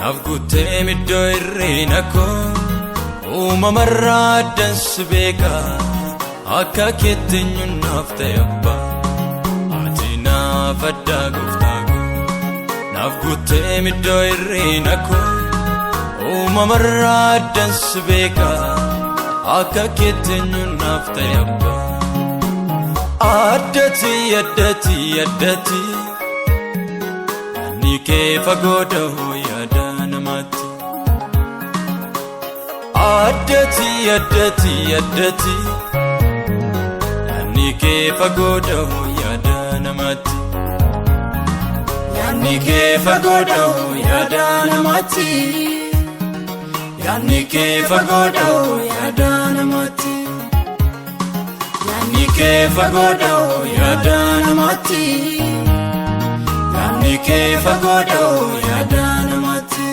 Nafguutee middoo irreena koo uumamarraa dansi beeka akka keetti nyunnaaf ta'e abbaa ati naaf addaa gooftaa koo. Nafguutee middoo irreena koo uumamarraa dansi beeka akka keetti nyunnaaf ta'e abbaa. Addati addati addati yaadni kee fagoodhoo yaada namaatti. Addati addati addati yaadni kee fagoodhoo yaada namaatti. Yaadni kee fagoodhoo yaada namaatti. Yaadni kee fagoodhoo yaada namaatti. Yaadni kee fagoodhoo yaada namaatti. Yaadni kee fagoodhoo yaada namaatti.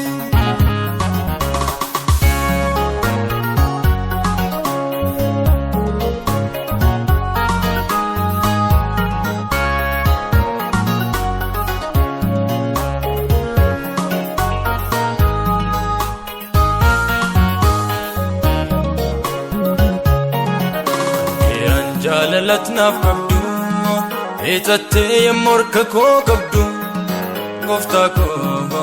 Jalalat naaf qabdu eettattee yemmuu harka koo qabdu gooftaa koo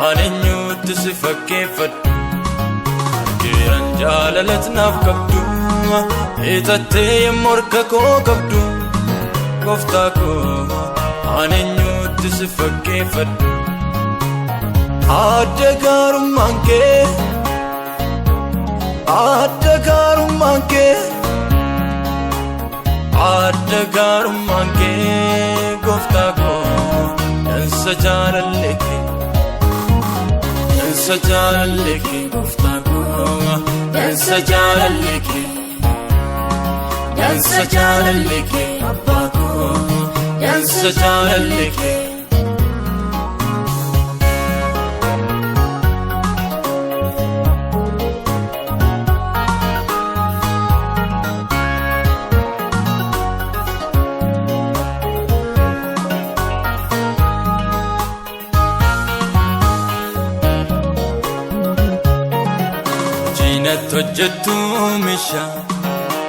ani eenyutti si fakkeeffadhu. Geeran jalalat naaf qabdu eettattee yemmuu harka koo qabdu gooftaa koo ani eenyutti si fakkeeffadhu. Adda gaarummaan kee adda gaarummaan kee adda gaarummaan kee gooftaa koo dansa jaalallee kee dansa jaalallee kee gooftaa koo dansa jaalallee kee dansa jaalallee kee abbaa koo dansa jaalallee kee. Hojjettu oomisha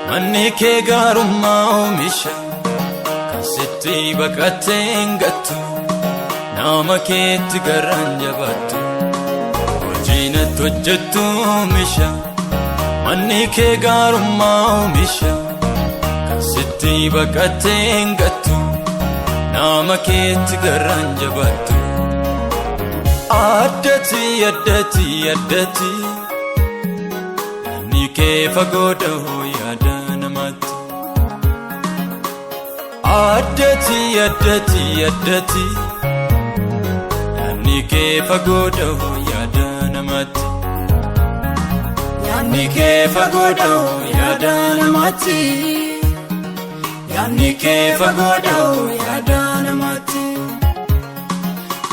manni kee gaarummaa oomisha kan sitti baqattee hin gattu nama keetti garaan jabaattu. Hojiinatti hojjettu oomisha manni kee gaarummaa oomisha kan sitti baqattee hin gattu nama keetti garaan jabaattu. Addati addati addati yaadni kee fagoodhoo yaada namaatti. Addati addati addati yaadni kee fagoodhoo yaada namaatti. Yaadni kee fagoodhoo yaada namaatti. Yaadni kee fagoodhoo yaada namaatti.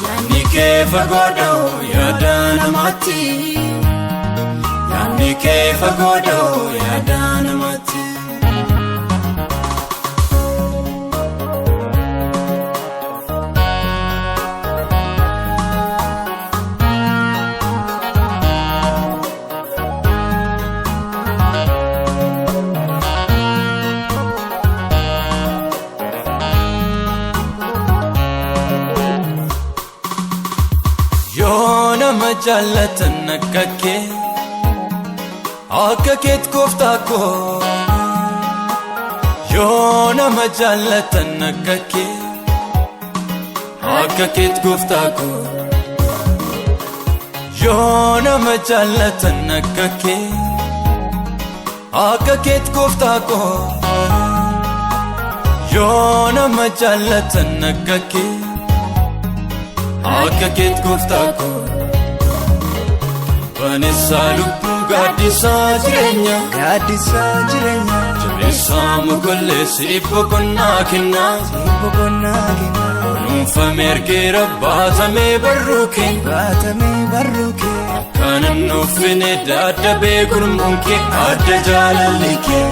Yaadni kee fagoodhoo yaada namaatti. Yaadni kee fagoodhoo yaada namaatti. Yoo nama jaallatan akka kee akka keetti gooftaa koo. Yoo nama jaallatan akka kee akka keetti gooftaa koo. Yoo nama jaallatan akka kee akka keetti gooftaa koo. Yoo nama jaallatan akka kee akka keetti gooftaa koo. Baneessaa lubbuu gaaddisaa jireenya gaaddisaa jireenya jabeessaa mogolleessi boqonnaa kennaa boqonnaa kennaa. Kunuunfamee ergeera baatamee barruu kee baatamee barruu kee. Akkanaan nuufine daddabee gurmuun kee adda jaalalli kee.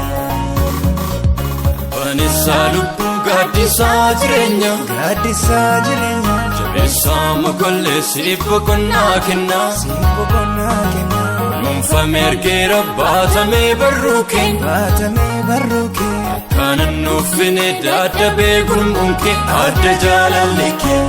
Baneessaa lubbuu gaaddisaa jireenya gaaddisaa jireenya Isaamu kolle siibbo konnaa kenna Nunfamee ergeera baatamee barruukee Kanan nuufine daadda beekulmuun kee adda jaalalli kee